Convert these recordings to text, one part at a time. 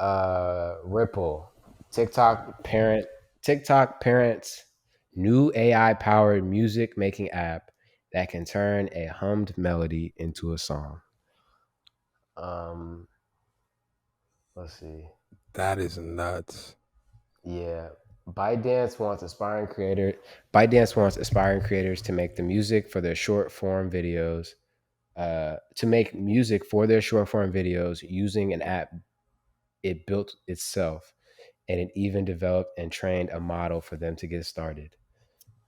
Ripple, TikTok parent, TikTok parents new AI powered music making app that can turn a hummed melody into a song. Um, let's see. That is nuts. Yeah, ByteDance wants aspiring creator. ByteDance wants aspiring creators to make the music for their short form videos. To make music for their short form videos using an app it built itself, and it even developed and trained a model for them to get started.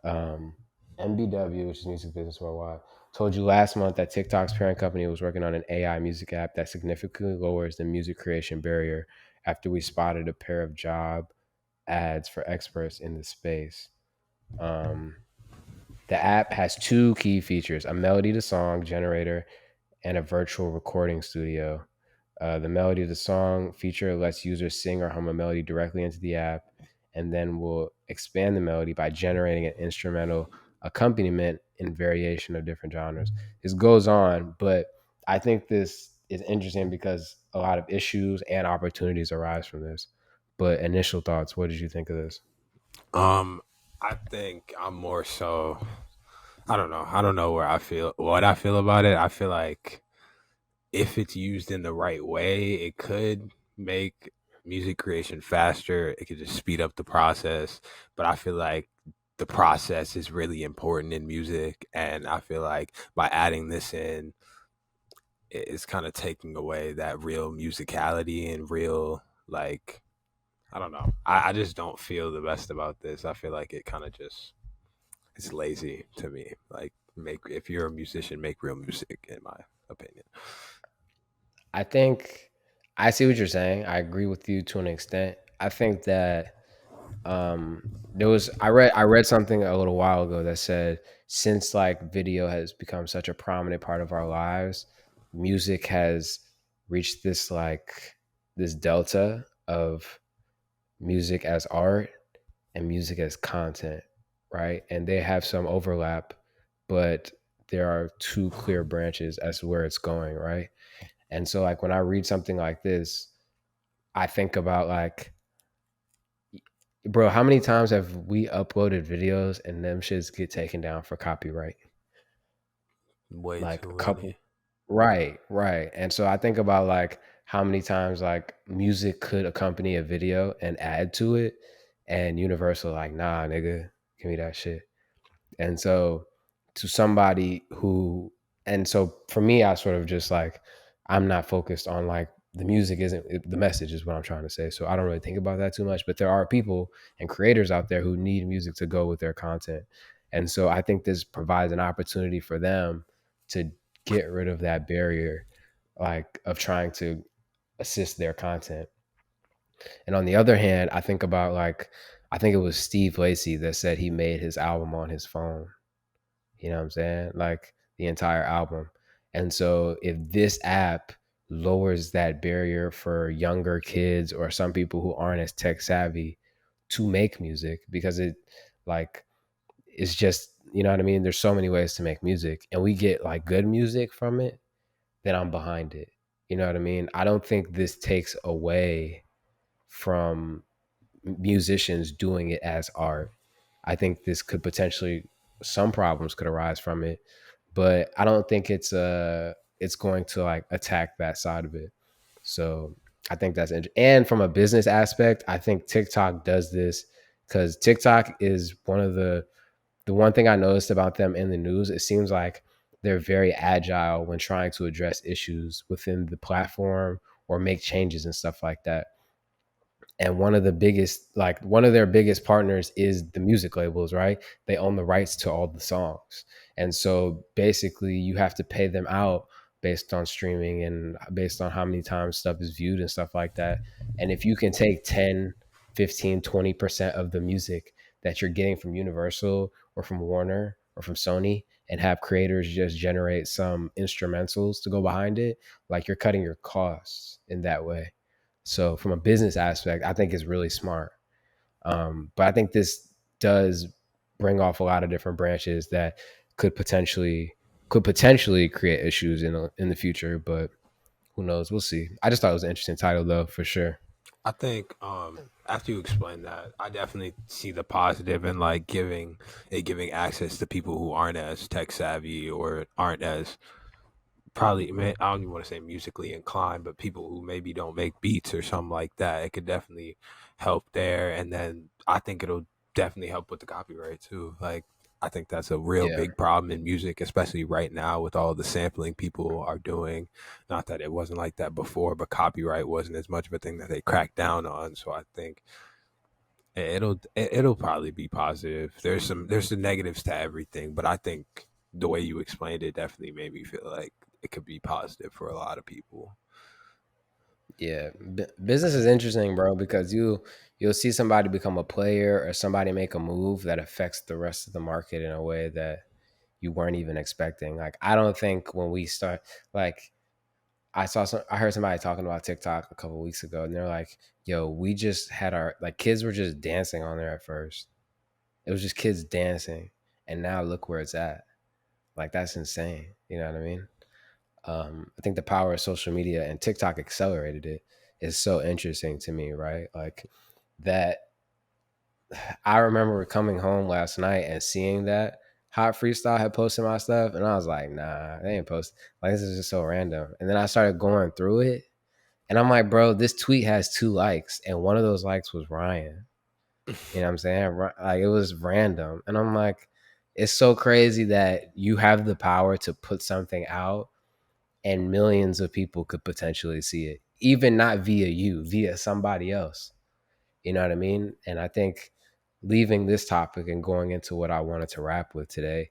Um, MBW, which is Music Business Worldwide, told you last month that TikTok's parent company was working on an AI music app that significantly lowers the music creation barrier after we spotted a pair of job ads for experts in the space. Um, the app has two key features: a melody to song generator and a virtual recording studio. The melody of the song feature lets users sing or hum a melody directly into the app, and then will expand the melody by generating an instrumental accompaniment in variation of different genres. This goes on, but I think this is interesting because a lot of issues and opportunities arise from this. But initial thoughts, what did you think of this? Um, I think I'm more so. I don't know. I don't know where I feel what I feel about it. I feel like if it's used in the right way, it could make music creation faster. It could just speed up the process. But I feel like the process is really important in music, and I feel like by adding this in, it's kind of taking away that real musicality and real like I don't know. I just don't feel the best about this. I feel like it kind of just it's lazy to me. Like make if you're a musician, make real music in my opinion. I think I see what you're saying. I agree with you to an extent. I think that there was I read something a little while ago that said since like video has become such a prominent part of our lives, music has reached this like this delta of music as art and music as content, right? And they have some overlap, but there are two clear branches as to where it's going, right? And so like when I read something like this, I think about like, bro, how many times have we uploaded videos and them shits get taken down for copyright? Way Like a too couple. many. Right, right. And so I think about like how many times like music could accompany a video and add to it, and Universal like, nah, nigga, give me that shit. And so to somebody who, and so for me, I sort of just like, I'm not focused on like the music isn't the message is what I'm trying to say. So I don't really think about that too much, but there are people and creators out there who need music to go with their content. And so I think this provides an opportunity for them to get rid of that barrier, like of trying to assist their content. And on the other hand, I think about like, I think it was Steve Lacy that said he made his album on his phone. You know what I'm saying? Like the entire album. And so if this app lowers that barrier for younger kids or some people who aren't as tech savvy to make music because it like it's just, you know what I mean? There's so many ways to make music and we get like good music from it, then I'm behind it. You know what I mean? I don't think this takes away from musicians doing it as art. I think this could potentially some problems could arise from it, but I don't think it's going to like attack that side of it. So I think that's and from a business aspect, I think TikTok does this because TikTok is one of the one thing I noticed about them in the news. It seems like they're very agile when trying to address issues within the platform or make changes and stuff like that. And one of the biggest like one of their biggest partners is the music labels, right? They own the rights to all the songs, and so basically you have to pay them out based on streaming and based on how many times stuff is viewed and stuff like that. And if you can take 10, 15, 20% of the music that you're getting from Universal or from Warner or from Sony and have creators just generate some instrumentals to go behind it, like you're cutting your costs in that way. So from a business aspect, I think it's really smart. But I think this does bring off a lot of different branches that could potentially could potentially create issues in the future. But who knows? We'll see. I just thought it was an interesting title though, for sure. I think after you explain that, I definitely see the positive in like giving access to people who aren't as tech savvy or aren't as probably I don't even want to say musically inclined, but people who maybe don't make beats or something like that. It could definitely help there, and then I think it'll definitely help with the copyright too. Like I think that's a real Yeah. big problem in music, especially right now with all the sampling people are doing. Not that it wasn't like that before, but copyright wasn't as much of a thing that they cracked down on. So I think it'll probably be positive. There's the negatives to everything, but I think the way you explained it definitely made me feel like it could be positive for a lot of people. Yeah, business is interesting, bro, because you'll see somebody become a player or somebody make a move that affects the rest of the market in a way that you weren't even expecting. Like I don't think when we start like I heard somebody talking about TikTok a couple weeks ago and they're like, "Yo, we just had our like kids were just dancing on there at first. It was just kids dancing and now look where it's at." Like that's insane. You know what I mean? I think the power of social media and TikTok accelerated it is so interesting to me, right? Like that I remember coming home last night and seeing that Hot Freestyle had posted my stuff, and I was like, nah, they ain't post. Like this is just so random. And then I started going through it, and I'm like, bro, this tweet has 2 likes, and one of those likes was Ryan. You know what I'm saying? Like it was random, and I'm like, it's so crazy that you have the power to put something out and millions of people could potentially see it, even not via you, via somebody else. You know what I mean? And I think leaving this topic and going into what I wanted to wrap with today,